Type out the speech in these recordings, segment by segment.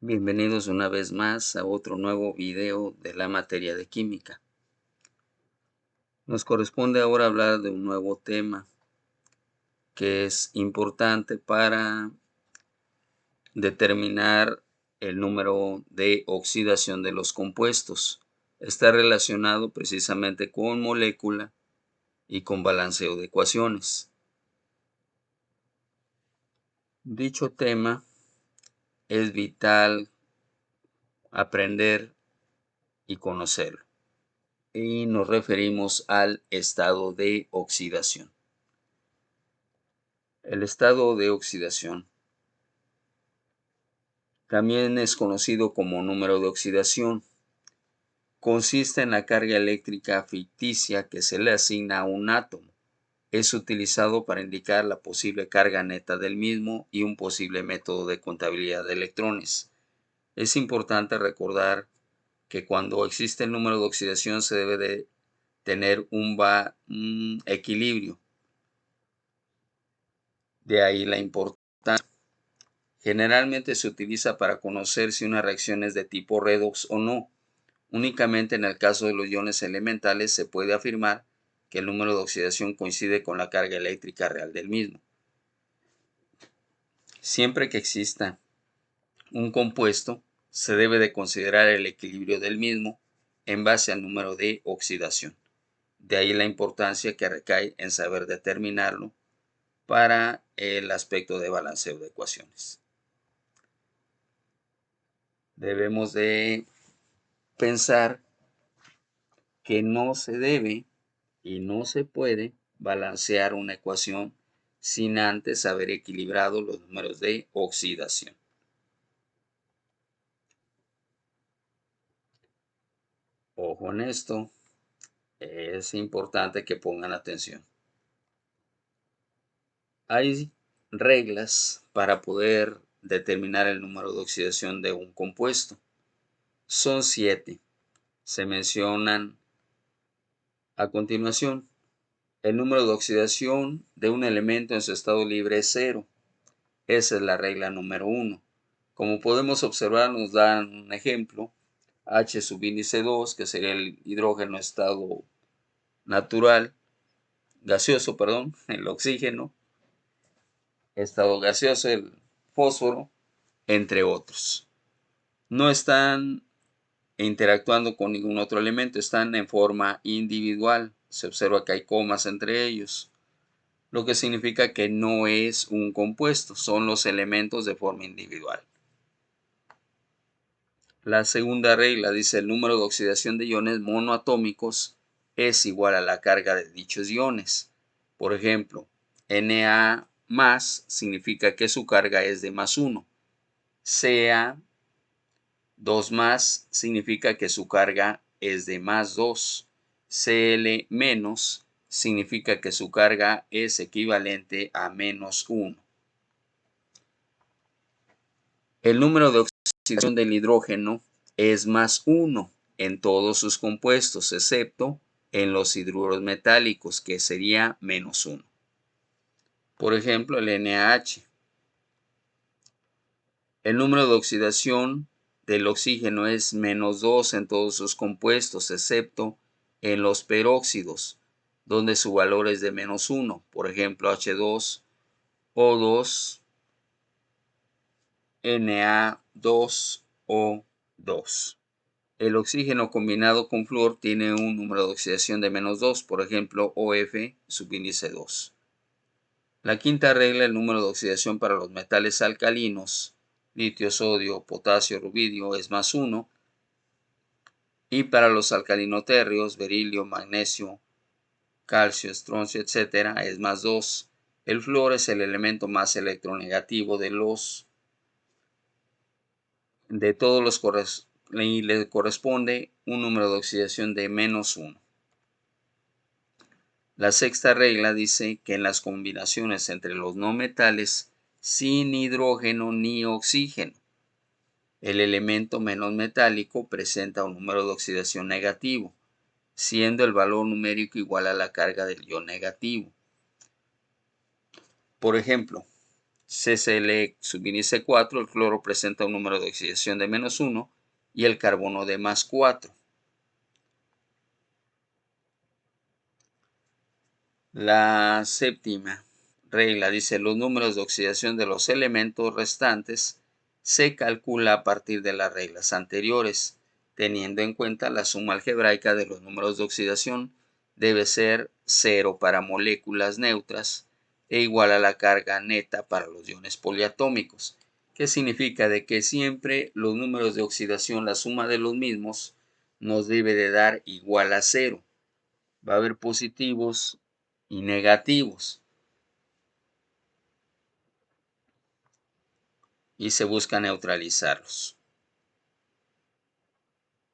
Bienvenidos una vez más a otro nuevo video de la materia de química. Nos corresponde ahora hablar de un nuevo tema que es importante para determinar el número de oxidación de los compuestos. Está relacionado precisamente con molécula y con balanceo de ecuaciones. Dicho tema es vital aprender y conocerlo. Y nos referimos al estado de oxidación. El estado de oxidación también es conocido como número de oxidación. Consiste en la carga eléctrica ficticia que se le asigna a un átomo. Es utilizado para indicar la posible carga neta del mismo y un posible método de contabilidad de electrones. Es importante recordar que cuando existe el número de oxidación se debe de tener un equilibrio. De ahí la importancia. Generalmente se utiliza para conocer si una reacción es de tipo redox o no. Únicamente en el caso de los iones elementales se puede afirmar que el número de oxidación coincide con la carga eléctrica real del mismo. Siempre que exista un compuesto, se debe de considerar el equilibrio del mismo en base al número de oxidación. De ahí la importancia que recae en saber determinarlo para el aspecto de balanceo de ecuaciones. Debemos de pensar que no se debe y no se puede balancear una ecuación sin antes haber equilibrado los números de oxidación. Ojo en esto, es importante que pongan atención. Hay reglas para poder determinar el número de oxidación de un compuesto. Son 7. Se mencionan a continuación. El número de oxidación de un elemento en su estado libre es 0. Esa es la regla número 1. Como podemos observar, nos dan un ejemplo. H subíndice 2, que sería el hidrógeno estado natural, gaseoso, perdón, el oxígeno, estado gaseoso, el fósforo, entre otros. No están interactuando con ningún otro elemento, están en forma individual. Se observa que hay comas entre ellos, lo que significa que no es un compuesto, son los elementos de forma individual. La segunda regla dice: el número de oxidación de iones monoatómicos es igual a la carga de dichos iones. Por ejemplo, Na más significa que su carga es de +1. Ca 2 más significa que su carga es de +2. Cl menos significa que su carga es equivalente a -1. El número de oxidación del hidrógeno es +1 en todos sus compuestos, excepto en los hidruros metálicos, que sería -1. Por ejemplo, el NaH. El número de oxidación del oxígeno es -2 en todos sus compuestos, excepto en los peróxidos, donde su valor es de -1. Por ejemplo, H2O2, Na2O2. El oxígeno combinado con flúor tiene un número de oxidación de -2, por ejemplo, OF subíndice 2. La quinta regla, el número de oxidación para los metales alcalinos, litio, sodio, potasio, rubidio, es +1. Y para los alcalinotérreos, berilio, magnesio, calcio, estroncio, etc., es +2. El flúor es el elemento más electronegativo de todos los y le corresponde un número de oxidación de -1. La sexta regla dice que en las combinaciones entre los no metales sin hidrógeno ni oxígeno, el elemento menos metálico presenta un número de oxidación negativo, siendo el valor numérico igual a la carga del ion negativo. Por ejemplo, CCl subíndice 4, el cloro presenta un número de oxidación de -1 y el carbono de +4. La séptima regla dice: los números de oxidación de los elementos restantes se calcula a partir de las reglas anteriores, teniendo en cuenta la suma algebraica de los números de oxidación debe ser 0 para moléculas neutras e igual a la carga neta para los iones poliatómicos, que significa de que siempre los números de oxidación, la suma de los mismos, nos debe de dar igual a 0. Va a haber positivos y negativos y se busca neutralizarlos.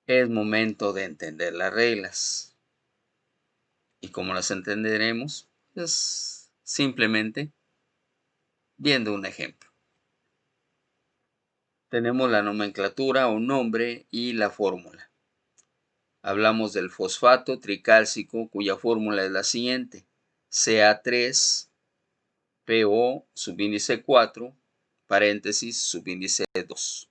Es momento de entender las reglas. ¿Y cómo las entenderemos? Pues simplemente viendo un ejemplo. Tenemos la nomenclatura o nombre y la fórmula. Hablamos del fosfato tricálcico, cuya fórmula es la siguiente: Ca3PO subíndice 4, paréntesis, subíndice 2.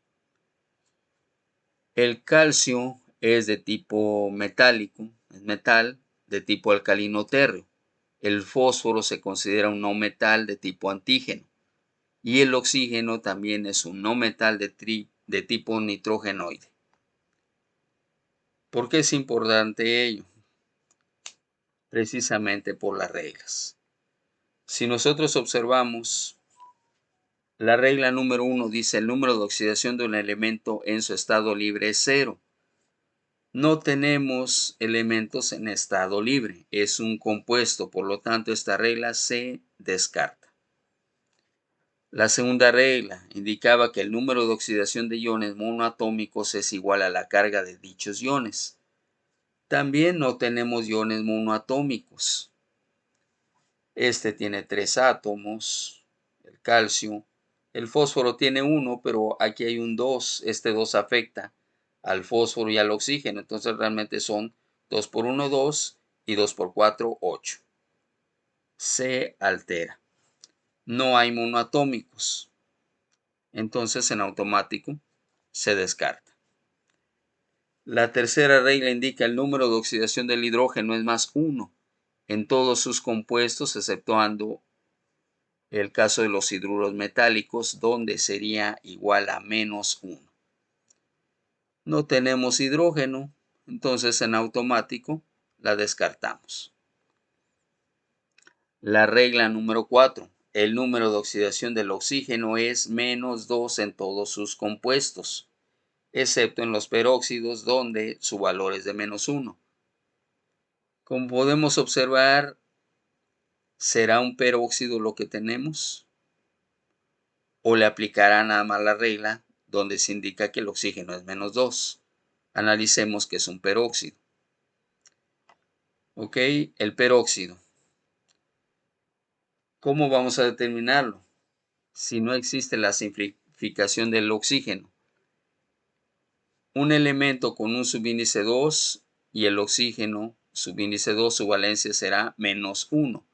El calcio es de tipo metálico, es metal de tipo alcalino térreo. El fósforo se considera un no metal de tipo antígeno. Y el oxígeno también es un no metal de tipo nitrógenoide. ¿Por qué es importante ello? Precisamente por las reglas. Si nosotros observamos, la regla número 1 dice: el número de oxidación de un elemento en su estado libre es 0. No tenemos elementos en estado libre, es un compuesto, por lo tanto esta regla se descarta. La segunda regla indicaba que el número de oxidación de iones monoatómicos es igual a la carga de dichos iones. También no tenemos iones monoatómicos. Este tiene 3 átomos, el calcio. El fósforo tiene 1, pero aquí hay un 2. Este 2 afecta al fósforo y al oxígeno. Entonces realmente son 2 por 1, 2 y 2 por 4, 8. Se altera. No hay monoatómicos. Entonces en automático se descarta. La tercera regla indica: el número de oxidación del hidrógeno es +1 en todos sus compuestos, exceptuando el caso de los hidruros metálicos, donde sería igual a -1. No tenemos hidrógeno, entonces en automático la descartamos. La regla número 4. El número de oxidación del oxígeno es -2 en todos sus compuestos, excepto en los peróxidos, donde su valor es de -1. Como podemos observar, ¿será un peróxido lo que tenemos? ¿O le aplicará nada más la regla donde se indica que el oxígeno es -2? Analicemos qué es un peróxido. Ok, el peróxido. ¿Cómo vamos a determinarlo? Si no existe la simplificación del oxígeno. Un elemento con un subíndice 2 y el oxígeno subíndice 2, su valencia será -1.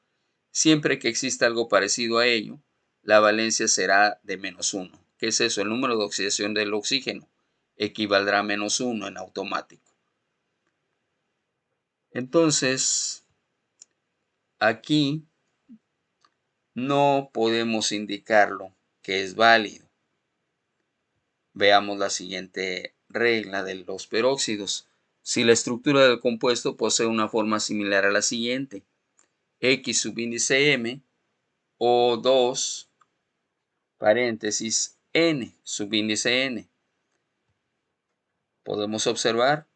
Siempre que exista algo parecido a ello, la valencia será de -1. ¿Qué es eso? El número de oxidación del oxígeno equivaldrá a -1 en automático. Entonces, aquí no podemos indicarlo que es válido. Veamos la siguiente regla de los peróxidos. Si la estructura del compuesto posee una forma similar a la siguiente: X subíndice M o 2 paréntesis N subíndice N. Podemos observar,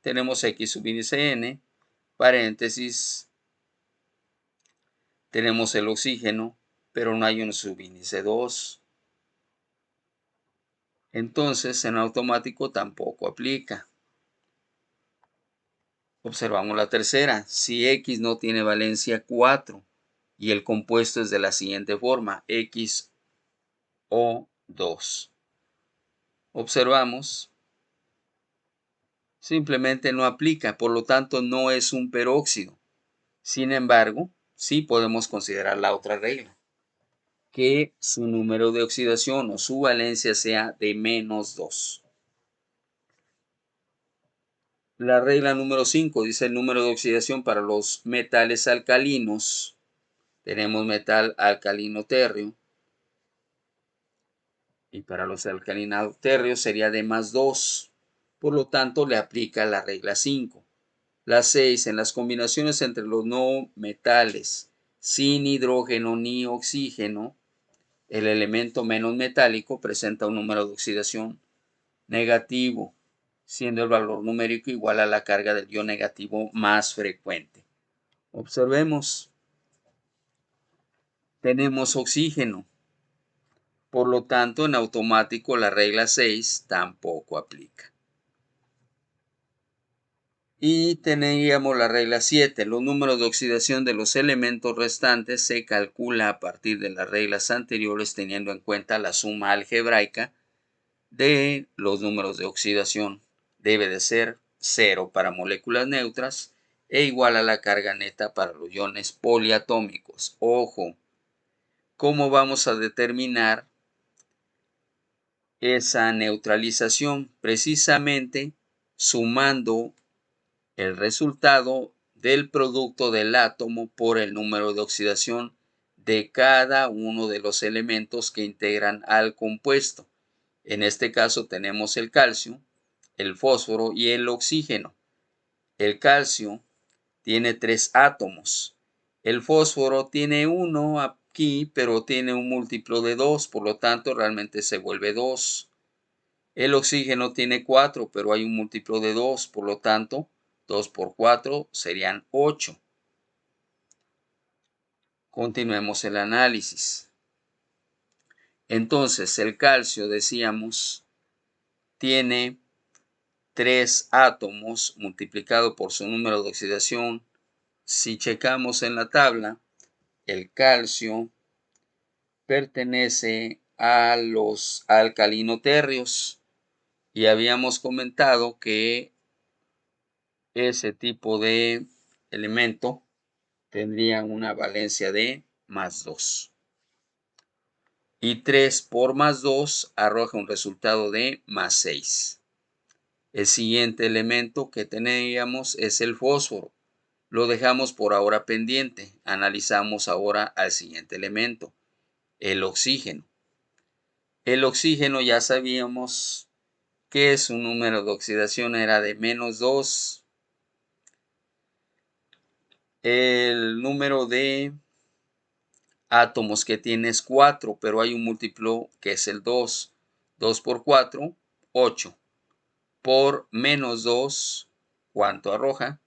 tenemos X subíndice N, paréntesis, tenemos el oxígeno, pero no hay un subíndice 2. Entonces en automático tampoco aplica. Observamos la tercera: si X no tiene valencia 4 y el compuesto es de la siguiente forma: XO2. Observamos, simplemente no aplica, por lo tanto no es un peróxido. Sin embargo, sí podemos considerar la otra regla, que su número de oxidación o su valencia sea de -2. La regla número 5 dice el número de oxidación para los metales alcalinos. Tenemos metal alcalino térreo. Y para los alcalinados térreos sería de +2. Por lo tanto, le aplica la regla 5. La 6. En las combinaciones entre los no metales sin hidrógeno ni oxígeno, el elemento menos metálico presenta un número de oxidación negativo, siendo el valor numérico igual a la carga del ion negativo más frecuente. Observemos, tenemos oxígeno, por lo tanto en automático la regla 6 tampoco aplica. Y teníamos la regla 7, los números de oxidación de los elementos restantes se calcula a partir de las reglas anteriores teniendo en cuenta la suma algebraica de los números de oxidación. Debe de ser 0 para moléculas neutras e igual a la carga neta para los iones poliatómicos. Ojo, ¿cómo vamos a determinar esa neutralización? Precisamente sumando el resultado del producto del átomo por el número de oxidación de cada uno de los elementos que integran al compuesto. En este caso tenemos el calcio, el fósforo y el oxígeno. El calcio tiene 3 átomos. El fósforo tiene 1 aquí, pero tiene un múltiplo de 2, por lo tanto realmente se vuelve 2. El oxígeno tiene 4, pero hay un múltiplo de 2, por lo tanto 2 por 4 serían 8. Continuemos el análisis. Entonces el calcio, decíamos, tiene 3 átomos multiplicado por su número de oxidación. Si checamos en la tabla, el calcio pertenece a los alcalinotérreos y habíamos comentado que ese tipo de elemento tendría una valencia de +2. Y 3 por +2 arroja un resultado de +6. El siguiente elemento que teníamos es el fósforo. Lo dejamos por ahora pendiente. Analizamos ahora al siguiente elemento, el oxígeno. El oxígeno ya sabíamos que su número de oxidación era de -2. El número de átomos que tiene es 4, pero hay un múltiplo que es el 2. 2 por 4, 8. Por -2, ¿cuánto arroja?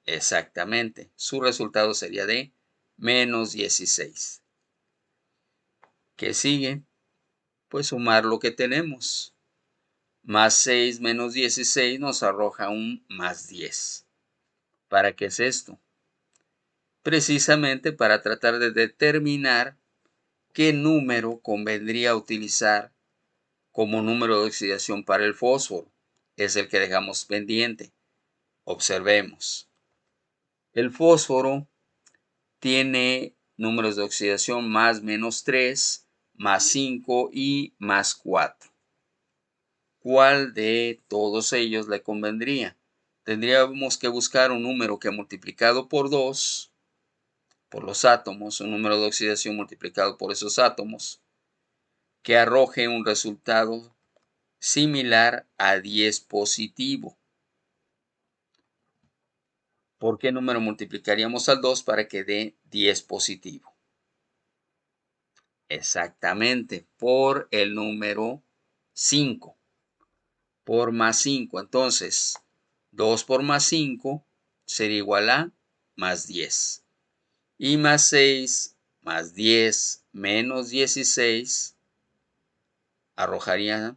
Exactamente, su resultado sería de -16. ¿Qué sigue? Pues sumar lo que tenemos. +6 menos 16 nos arroja un +10. ¿Para qué es esto? Precisamente para tratar de determinar qué número convendría utilizar como número de oxidación para el fósforo. Es el que dejamos pendiente. Observemos. El fósforo tiene números de oxidación +-3, +5 y +4. ¿Cuál de todos ellos le convendría? Tendríamos que buscar un número que multiplicado por 2, por los átomos, un número de oxidación multiplicado por esos átomos, que arroje un resultado similar a 10 positivo. ¿Por qué número multiplicaríamos al 2 para que dé 10 positivo? Exactamente, por el número 5. Por +5. Entonces, 2 por +5 sería igual a +10. Y +6 más 10 menos 16 arrojaría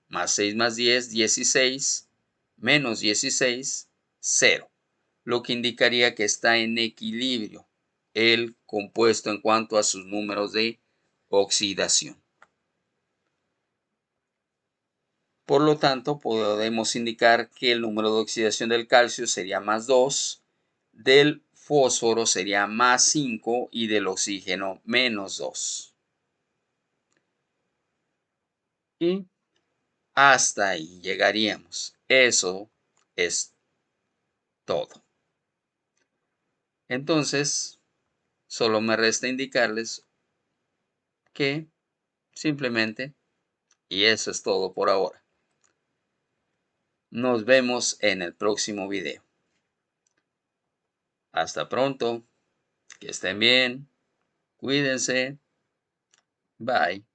+6 más 10, 16, menos 16, 0. Lo que indicaría que está en equilibrio el compuesto en cuanto a sus números de oxidación. Por lo tanto, podemos indicar que el número de oxidación del calcio sería +2, del fósforo sería +5 y del oxígeno -2. Y hasta ahí llegaríamos. Eso es todo. Entonces, solo me resta indicarles que simplemente, y eso es todo por ahora. Nos vemos en el próximo video. Hasta pronto, que estén bien, cuídense, bye.